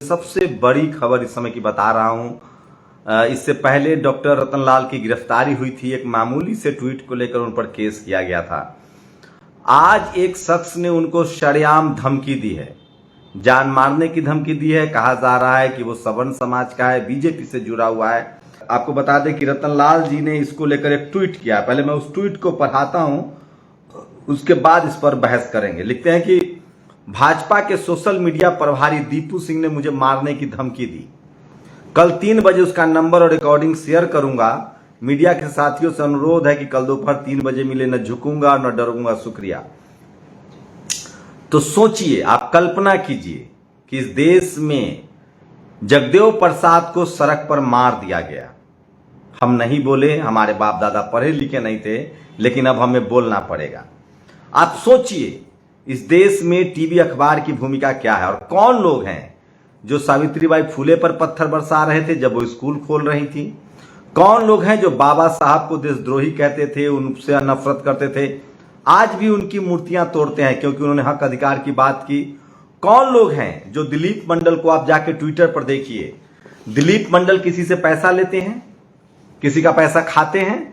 सबसे बड़ी खबर इस समय की बता रहा हूं। इससे पहले डॉक्टर रतनलाल की गिरफ्तारी हुई थी। एक मामूली से ट्वीट को लेकर उन पर केस किया गया था। आज एक शख्स ने उनको शरेआम धमकी दी है, जान मारने की धमकी दी है। कहा जा रहा है कि वो सवर्ण समाज का है, बीजेपी से जुड़ा हुआ है। आपको बता दें कि रतनलाल जी ने इसको लेकर एक ट्वीट किया। पहले मैं उस ट्वीट को पढ़ाता हूं, उसके बाद इस पर बहस करेंगे। लिखते हैं कि भाजपा के सोशल मीडिया प्रभारी दीपू सिंह ने मुझे मारने की धमकी दी। कल 3 बजे उसका नंबर और रिकॉर्डिंग शेयर करूंगा। मीडिया के साथियों से अनुरोध है कि कल दोपहर 3 बजे मिले। न झुकूंगा न डरूंगा। शुक्रिया। तो सोचिए, आप कल्पना कीजिए कि इस देश में जगदेव प्रसाद को सड़क पर मार दिया गया। हम नहीं बोले, हमारे बाप दादा पढ़े लिखे नहीं थे, लेकिन अब हमें बोलना पड़ेगा। आप सोचिए, इस देश में टीवी अखबार की भूमिका क्या है और कौन लोग हैं जो सावित्रीबाई फुले पर पत्थर बरसा रहे थे जब वो स्कूल खोल रही थी। कौन लोग हैं जो बाबा साहब को देशद्रोही कहते थे, उनसे नफरत करते थे, आज भी उनकी मूर्तियां तोड़ते हैं क्योंकि उन्होंने हक अधिकार की बात की। कौन लोग हैं जो दिलीप मंडल को, आप जाके ट्विटर पर देखिए, दिलीप मंडल किसी से पैसा लेते हैं, किसी का पैसा खाते हैं।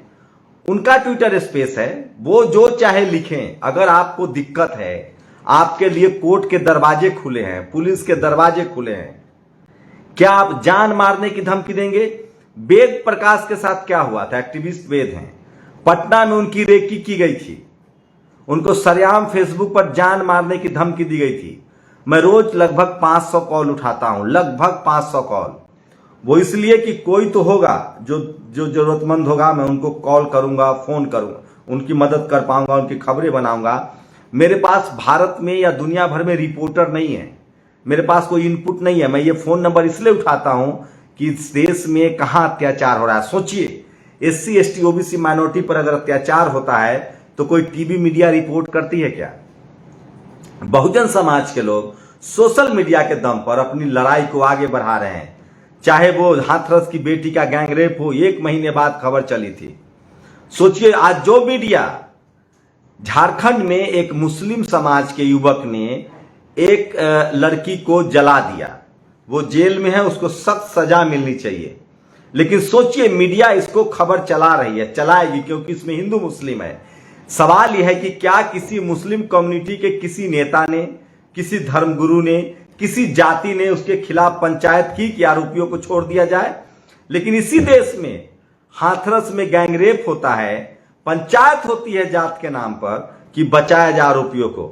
उनका ट्विटर स्पेस है, वो जो चाहे लिखें। अगर आपको दिक्कत है, आपके लिए कोर्ट के दरवाजे खुले हैं, पुलिस के दरवाजे खुले हैं। क्या आप जान मारने की धमकी देंगे? वेद प्रकाश के साथ क्या हुआ था? एक्टिविस्ट वेद हैं, पटना में उनकी रेकी की गई थी। उनको सरेआम फेसबुक पर जान मारने की धमकी दी गई थी। मैं रोज लगभग 500 कॉल उठाता हूं, लगभग 500 कॉल। वो इसलिए कि कोई तो होगा जो जरूरतमंद होगा, मैं उनको कॉल करूंगा, फोन करूंगा, उनकी मदद कर पाऊंगा, उनकी खबरें बनाऊंगा। मेरे पास भारत में या दुनिया भर में रिपोर्टर नहीं है, मेरे पास कोई इनपुट नहीं है। मैं ये फोन नंबर इसलिए उठाता हूं कि इस देश में कहां अत्याचार हो रहा है। सोचिए, SC ST OBC माइनॉरिटी पर अगर अत्याचार होता है तो कोई टीवी मीडिया रिपोर्ट करती है क्या? बहुजन समाज के लोग सोशल मीडिया के दम पर अपनी लड़ाई को आगे बढ़ा रहे हैं। चाहे वो हाथरस की बेटी का गैंगरेप हो, 1 महीने बाद खबर चली थी। सोचिए, आज जो मीडिया, झारखंड में एक मुस्लिम समाज के युवक ने एक लड़की को जला दिया, वो जेल में है, उसको सख्त सजा मिलनी चाहिए। लेकिन सोचिए, मीडिया इसको खबर चला रही है, चलाएगी, क्योंकि इसमें हिंदू मुस्लिम है। सवाल यह है कि क्या किसी मुस्लिम कम्युनिटी के किसी नेता ने, किसी धर्मगुरु ने, किसी जाति ने उसके खिलाफ पंचायत की कि आरोपियों को छोड़ दिया जाए? लेकिन इसी देश में हाथरस में गैंगरेप होता है, पंचायत होती है जात के नाम पर कि बचाया जाए आरोपियों को।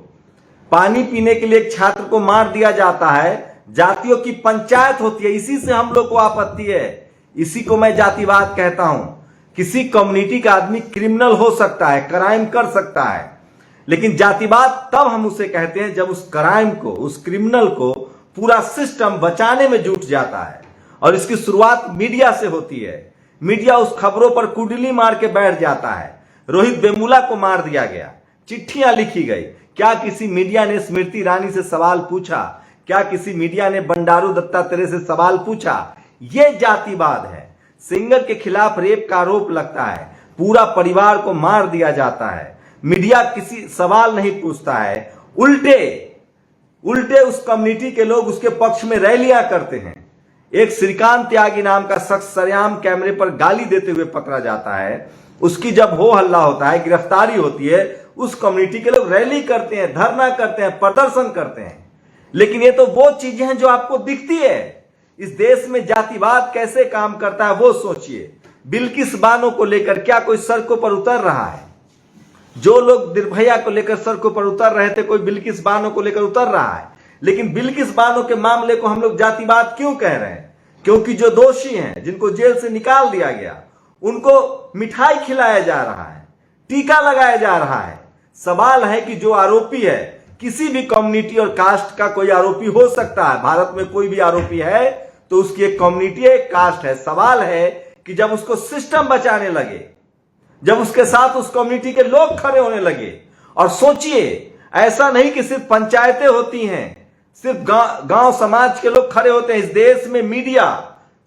पानी पीने के लिए एक छात्र को मार दिया जाता है, जातियों की पंचायत होती है। इसी से हम लोग को आपत्ति है, इसी को मैं जातिवाद कहता हूं। किसी कम्युनिटी का आदमी क्रिमिनल हो सकता है, क्राइम कर सकता है, लेकिन जातिवाद तब हम उसे कहते हैं जब उस क्राइम को, उस क्रिमिनल को पूरा सिस्टम बचाने में जुट जाता है। और इसकी शुरुआत मीडिया से होती है। मीडिया उस खबरों पर कुंडली मार के बैठ जाता है। रोहित वेमुला को मार दिया गया, चिट्ठियां लिखी गई। क्या किसी मीडिया ने स्मृति ईरानी से सवाल पूछा? क्या किसी मीडिया ने बंडारू दत्तात्रेय से सवाल पूछा? यह जातिवाद है। सिंगर के खिलाफ रेप का आरोप लगता है, पूरा परिवार को मार दिया जाता है, मीडिया किसी सवाल नहीं पूछता है। उल्टे उस कम्युनिटी के लोग उसके पक्ष में रैलियां करते हैं। एक श्रीकांत त्यागी नाम का शख्स सरेआम कैमरे पर गाली देते हुए पकड़ा जाता है। उसकी जब हो हल्ला होता है, गिरफ्तारी होती है, उस कम्युनिटी के लोग रैली करते हैं, धरना करते हैं, प्रदर्शन करते हैं। लेकिन ये तो वो चीजें हैं जो आपको दिखती है। इस देश में जातिवाद कैसे काम करता है वो सोचिए। बिल्किस बानो को लेकर क्या कोई सड़कों पर उतर रहा है? जो लोग निर्भया को लेकर सड़कों पर उतर रहे थे, कोई बिल्किस बानो को लेकर उतर रहा है। लेकिन बिल्किस बानो के मामले को हम लोग जातिवाद क्यों कह रहे हैं? क्योंकि जो दोषी हैं, जिनको जेल से निकाल दिया गया, उनको मिठाई खिलाया जा रहा है, टीका लगाया जा रहा है। सवाल है कि जो आरोपी है, किसी भी कम्युनिटी और कास्ट का कोई आरोपी हो सकता है। भारत में कोई भी आरोपी है तो उसकी एक कम्युनिटी है, एक कास्ट है। सवाल है कि जब उसको सिस्टम बचाने लगे, जब उसके साथ उस कम्युनिटी के लोग खड़े होने लगे। और सोचिए, ऐसा नहीं कि सिर्फ पंचायतें होती हैं, सिर्फ गांव समाज के लोग खड़े होते हैं। इस देश में मीडिया,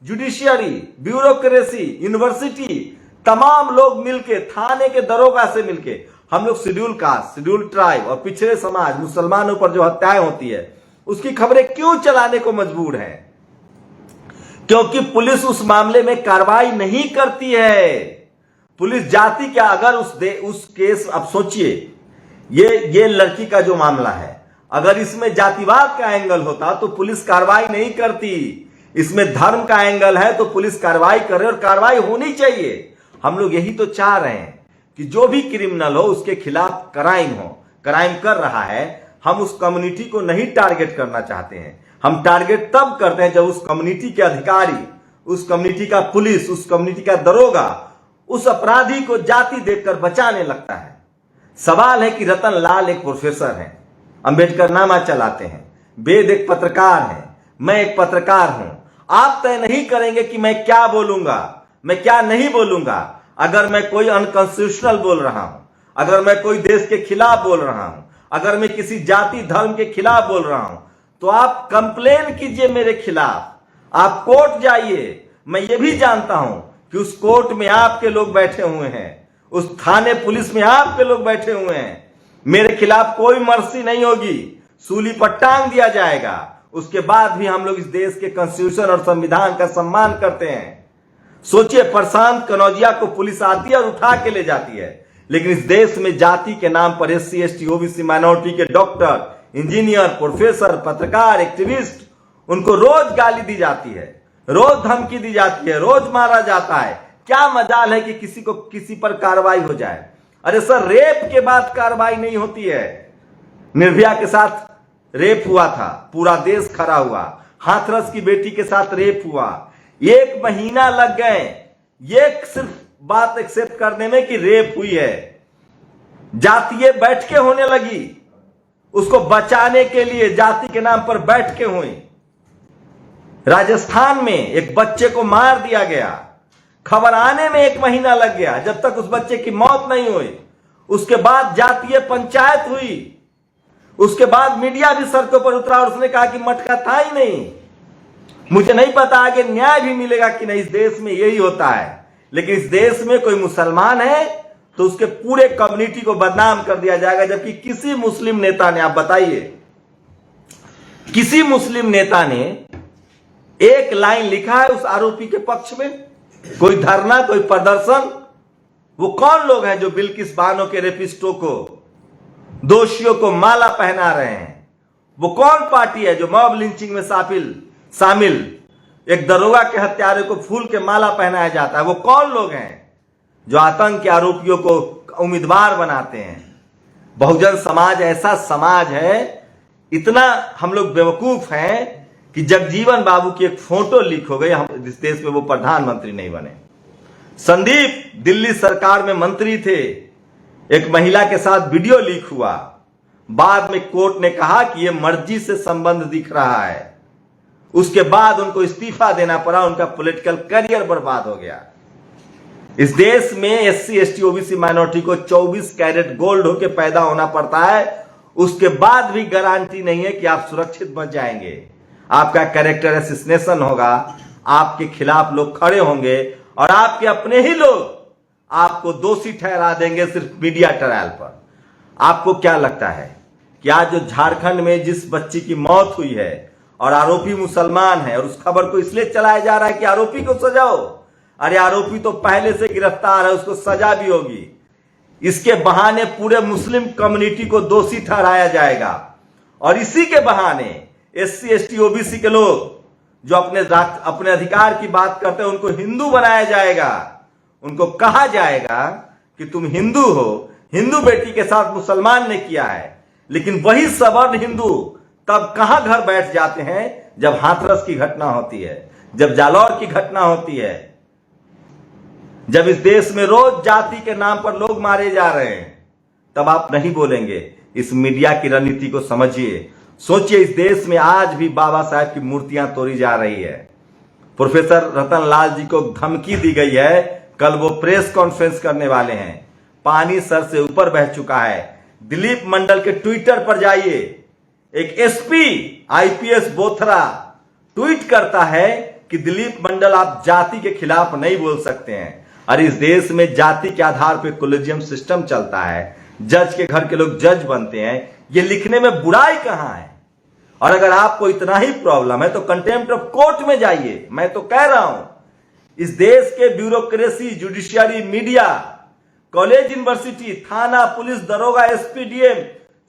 जुडिशियरी, ब्यूरोक्रेसी, यूनिवर्सिटी, तमाम लोग मिलके, थाने के दरोगा से मिलके, हम लोग शेड्यूल कास्ट, शेड्यूल ट्राइब और पिछड़े समाज, मुसलमानों पर जो हत्याएं होती है, उसकी खबरें क्यों चलाने को मजबूर हैं? क्योंकि पुलिस उस मामले में कार्रवाई नहीं करती है। पुलिस जाति क्या, अगर उस केस, अब सोचिए ये लड़की का जो मामला है, अगर इसमें जातिवाद का एंगल होता तो पुलिस कार्रवाई नहीं करती। इसमें धर्म का एंगल है तो पुलिस कार्रवाई करे, और कार्रवाई होनी चाहिए। हम लोग यही तो चाह रहे हैं कि जो भी क्रिमिनल हो उसके खिलाफ क्राइम हो, क्राइम कर रहा है, हम उस कम्युनिटी को नहीं टारगेट करना चाहते हैं। हम टारगेट तब करते हैं जब उस कम्युनिटी के अधिकारी, उस कम्युनिटी का पुलिस, उस कम्युनिटी का दरोगा उस अपराधी को जाति देखकर बचाने लगता है। सवाल है कि रतन लाल एक प्रोफेसर हैं, अंबेडकर नामा चलाते हैं, वेद एक पत्रकार है, मैं एक पत्रकार हूं। आप तय नहीं करेंगे कि मैं क्या बोलूंगा, मैं क्या नहीं बोलूंगा। अगर मैं कोई अनकॉन्स्टिट्यूशनल बोल रहा हूं, अगर मैं कोई देश के खिलाफ बोल रहा हूं, अगर मैं किसी जाति धर्म के खिलाफ बोल रहा हूं, तो आप कंप्लेन कीजिए मेरे खिलाफ, आप कोर्ट जाइए। मैं ये भी जानता हूं कि उस कोर्ट में आपके लोग बैठे हुए हैं, उस थाने पुलिस में आपके लोग बैठे हुए हैं। मेरे खिलाफ कोई मर्सी नहीं होगी, सूली पर टांग दिया जाएगा। उसके बाद भी हम लोग इस देश के कॉन्स्टिट्यूशन और संविधान का सम्मान करते हैं। सोचिए, प्रशांत कनौजिया को पुलिस आती है और उठा के ले जाती है, लेकिन इस देश में जाति के नाम पर SC ST OBC माइनॉरिटी के डॉक्टर, इंजीनियर, प्रोफेसर, पत्रकार, एक्टिविस्ट, उनको रोज गाली दी जाती है, रोज धमकी दी जाती है, रोज मारा जाता है। क्या मजाल है कि किसी को किसी पर कार्रवाई हो जाए? अरे सर, रेप के बाद कार्रवाई नहीं होती है। निर्भया के साथ रेप हुआ था, पूरा देश खड़ा हुआ। हाथरस की बेटी के साथ रेप हुआ, 1 महीना लग गए ये सिर्फ बात एक्सेप्ट करने में कि रेप हुई है। जातीय बैठ के होने लगी, उसको बचाने के लिए जाति के नाम पर बैठ के हुई। राजस्थान में एक बच्चे को मार दिया गया, खबर आने में 1 महीना लग गया, जब तक उस बच्चे की मौत नहीं हुई। उसके बाद जातीय पंचायत हुई, उसके बाद मीडिया भी सड़कों पर उतरा और उसने कहा कि मटका था ही नहीं। मुझे नहीं पता आगे न्याय भी मिलेगा कि नहीं। इस देश में यही होता है, लेकिन इस देश में कोई मुसलमान है तो उसके पूरे कम्युनिटी को बदनाम कर दिया जाएगा। जबकि किसी मुस्लिम नेता ने, आप बताइए, किसी मुस्लिम नेता ने एक लाइन लिखा है उस आरोपी के पक्ष में? कोई धरना, कोई प्रदर्शन? वो कौन लोग हैं जो बिल्किस बानो के रेपिस्टों को, दोषियों को माला पहना रहे हैं? वो कौन पार्टी है जो मॉब लिंचिंग में शामिल एक दरोगा के हत्यारे को फूल के माला पहनाया जाता है? वो कौन लोग हैं जो आतंक के आरोपियों को उम्मीदवार बनाते हैं? बहुजन समाज ऐसा समाज है, इतना हम लोग बेवकूफ हैं कि जगजीवन बाबू की एक फोटो लीक हो गई, हम इस देश में वो प्रधानमंत्री नहीं बने। संदीप दिल्ली सरकार में मंत्री थे, एक महिला के साथ वीडियो लीक हुआ, बाद में कोर्ट ने कहा कि यह मर्जी से संबंध दिख रहा है। उसके बाद उनको इस्तीफा देना पड़ा, उनका पॉलिटिकल करियर बर्बाद हो गया। इस देश में SC ST OBC माइनॉरिटी को 24 कैरेट गोल्ड होके पैदा होना पड़ता है, उसके बाद भी गारंटी नहीं है कि आप सुरक्षित बच जाएंगे। आपका कैरेक्टर असैसिनेशन होगा, आपके खिलाफ लोग खड़े होंगे और आपके अपने ही लोग आपको दोषी ठहरा देंगे सिर्फ मीडिया ट्रायल पर। आपको क्या लगता है कि आज जो झारखंड में जिस बच्ची की मौत हुई है और आरोपी मुसलमान है, और उस खबर को इसलिए चलाया जा रहा है कि आरोपी को सजा हो? अरे आरोपी तो पहले से गिरफ्तार है, उसको सजा भी होगी। इसके बहाने पूरे मुस्लिम कम्युनिटी को दोषी ठहराया जाएगा, और इसी के बहाने SC ST OBC के लोग जो अपने अधिकार की बात करते हैं उनको हिंदू बनाया जाएगा। उनको कहा जाएगा कि तुम हिंदू हो, हिंदू बेटी के साथ मुसलमान ने किया है। लेकिन वही सवर्ण हिंदू तब कहां घर बैठ जाते हैं? जब हाथरस की घटना होती है, जब जालौर की घटना होती है, जब इस देश में रोज जाति के नाम पर लोग मारे जा रहे हैं, तब आप नहीं बोलेंगे। इस मीडिया की रणनीति को समझिए। सोचिए, इस देश में आज भी बाबा साहब की मूर्तियां तोड़ी जा रही है। प्रोफेसर रतन लाल जी को धमकी दी गई है, कल वो प्रेस कॉन्फ्रेंस करने वाले हैं। पानी सर से ऊपर बह चुका है। दिलीप मंडल के ट्विटर पर जाइए, एक SP IPS बोथरा ट्वीट करता है कि दिलीप मंडल, आप जाति के खिलाफ नहीं बोल सकते हैं। अरे इस देश में जाति के आधार पर कोलेजियम सिस्टम चलता है, जज के घर के लोग जज बनते हैं। ये लिखने में बुराई कहां है? और अगर आपको इतना ही प्रॉब्लम है तो कंटेम्प्ट ऑफ कोर्ट में जाइए। मैं तो कह रहा हूं, इस देश के bureaucracy, judiciary, media, college, university, थाना, पुलिस, दरोगा, एसपी, डीएम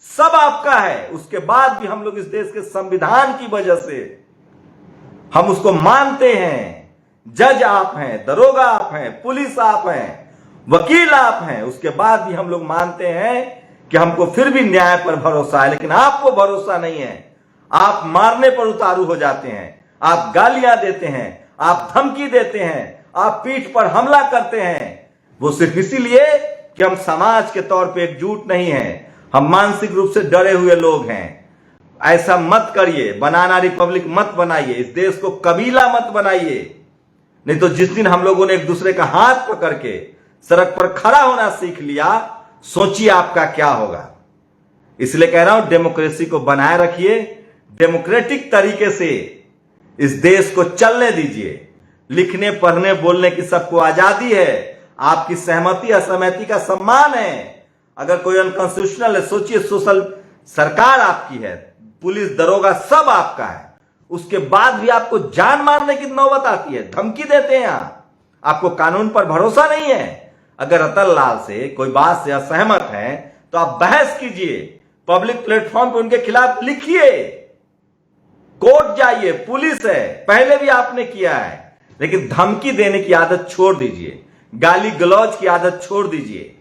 सब आपका है। उसके बाद भी हम लोग इस देश के संविधान की वजह से हम उसको मानते हैं। जज आप हैं, दरोगा आप हैं, पुलिस आप हैं, वकील आप हैं, उसके बाद भी हम लोग मानते हैं कि हमको फिर भी न्याय पर भरोसा है। लेकिन आपको भरोसा नहीं है। आप मारने पर उतारू हो जाते हैं, आप गालियां देते हैं, आप धमकी देते हैं, आप पीठ पर हमला करते हैं। वो सिर्फ इसीलिए कि हम समाज के तौर पे एकजुट नहीं हैं, हम मानसिक रूप से डरे हुए लोग हैं। ऐसा मत करिए, बनाना रिपब्लिक मत बनाइए, इस देश को कबीला मत बनाइए। नहीं तो जिस दिन हम लोगों ने एक दूसरे का हाथ पकड़ के सड़क पर खड़ा होना सीख लिया, सोचिए आपका क्या होगा। इसलिए कह रहा हूं, डेमोक्रेसी को बनाए रखिए, डेमोक्रेटिक तरीके से इस देश को चलने दीजिए। लिखने, पढ़ने, बोलने की सबको आजादी है। आपकी सहमति असहमति का सम्मान है। अगर कोई अनकॉन्स्टिट्यूशनल है, सोचिए, सोशल सरकार आपकी है, पुलिस, दरोगा सब आपका है, उसके बाद भी आपको जान मारने की नौबत आती है, धमकी देते हैं। आपको कानून पर भरोसा नहीं है। अगर रतन लाल से कोई बात से असहमत है तो आप बहस कीजिए, पब्लिक प्लेटफॉर्म पे उनके खिलाफ लिखिए, कोर्ट जाइए, पुलिस है, पहले भी आपने किया है। लेकिन धमकी देने की आदत छोड़ दीजिए, गाली गलौज की आदत छोड़ दीजिए,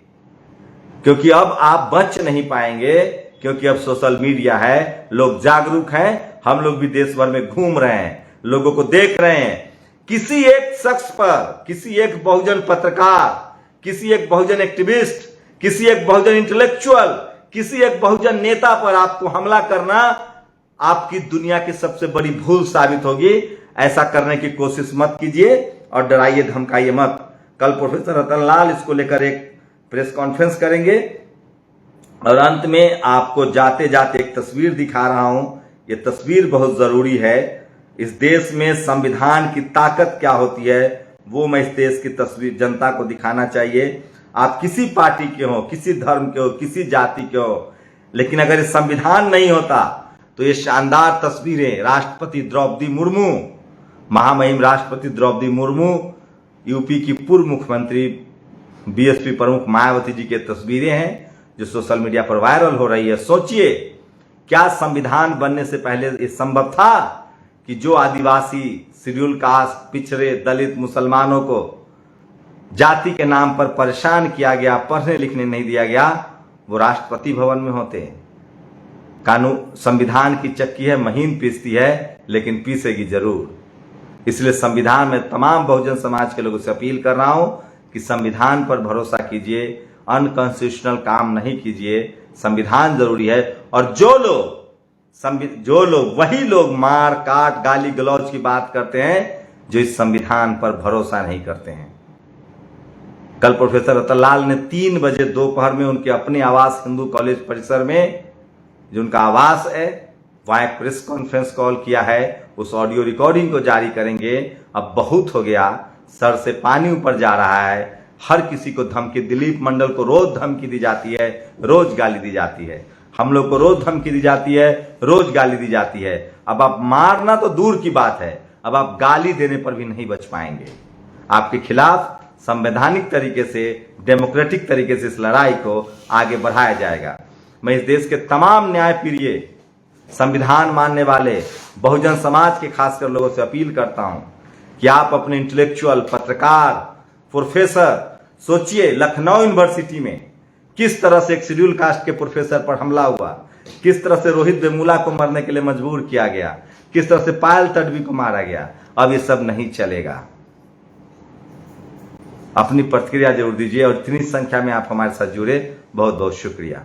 क्योंकि अब आप बच नहीं पाएंगे। क्योंकि अब सोशल मीडिया है, लोग जागरूक हैं, हम लोग भी देश भर में घूम रहे हैं, लोगों को देख रहे हैं। किसी एक शख्स पर, किसी एक बहुजन पत्रकार, किसी एक बहुजन एक्टिविस्ट, किसी एक बहुजन इंटेलेक्चुअल, किसी एक बहुजन नेता पर आपको हमला करना आपकी दुनिया की सबसे बड़ी भूल साबित होगी। ऐसा करने की कोशिश मत कीजिए और डराइए, धमकाइए मत। कल प्रोफेसर रतन लाल इसको लेकर एक प्रेस कॉन्फ्रेंस करेंगे। और अंत में आपको जाते जाते एक तस्वीर दिखा रहा हूं। यह तस्वीर बहुत जरूरी है। इस देश में संविधान की ताकत क्या होती है वो मैं इस देश की तस्वीर जनता को दिखाना चाहिए। आप किसी पार्टी के हो, किसी धर्म के हो, किसी जाति के हो, लेकिन अगर ये संविधान नहीं होता तो ये शानदार तस्वीरें राष्ट्रपति द्रौपदी मुर्मू, महामहिम राष्ट्रपति द्रौपदी मुर्मू, यूपी की पूर्व मुख्यमंत्री बीएसपी प्रमुख मायावती जी की तस्वीरें हैं जो सोशल मीडिया पर वायरल हो रही है। सोचिए, क्या संविधान बनने से पहले ये संभव था कि जो आदिवासी, शेड्यूल कास्ट, पिछड़े, दलित, मुसलमानों को जाति के नाम पर परेशान किया गया, पढ़ने लिखने नहीं दिया गया, वो राष्ट्रपति भवन में होते हैं? कानून, संविधान की चक्की है, महीन पीसती है, लेकिन पीसेगी जरूर। इसलिए संविधान में तमाम बहुजन समाज के लोगों से अपील कर रहा हूं कि संविधान पर भरोसा कीजिए, अनकॉन्स्टिट्यूशनल काम नहीं कीजिए। संविधान जरूरी है। और जो लोग वही लोग मार काट, गाली गलौज की बात करते हैं जो इस संविधान पर भरोसा नहीं करते हैं। कल प्रोफेसर रतन लाल ने 3 बजे दोपहर में उनके अपने आवास हिंदू कॉलेज परिसर में, जो उनका आवास है, वहां एक प्रेस कॉन्फ्रेंस कॉल किया है। उस ऑडियो रिकॉर्डिंग को जारी करेंगे। अब बहुत हो गया, सर से पानी ऊपर जा रहा है। हर किसी को धमकी, दिलीप मंडल को रोज धमकी दी जाती है, रोज गाली दी जाती है, हम लोग को रोज धमकी दी जाती है, रोज गाली दी जाती है। अब आप मारना तो दूर की बात है, अब आप गाली देने पर भी नहीं बच पाएंगे। आपके खिलाफ संवैधानिक तरीके से, डेमोक्रेटिक तरीके से इस लड़ाई को आगे बढ़ाया जाएगा। मैं इस देश के तमाम न्यायप्रिय, संविधान मानने वाले बहुजन समाज के खासकर लोगों से अपील करता हूं कि आप अपने इंटेलेक्चुअल, पत्रकार, प्रोफेसर, सोचिए लखनऊ यूनिवर्सिटी में किस तरह से एक शेड्यूल कास्ट के प्रोफेसर पर हमला हुआ, किस तरह से रोहित वेमुला को मरने के लिए मजबूर किया गया, किस तरह से पायल तडवी को मारा गया। अब ये सब नहीं चलेगा। अपनी प्रतिक्रिया जरूर दीजिए और इतनी संख्या में आप हमारे साथ जुड़े, बहुत बहुत शुक्रिया।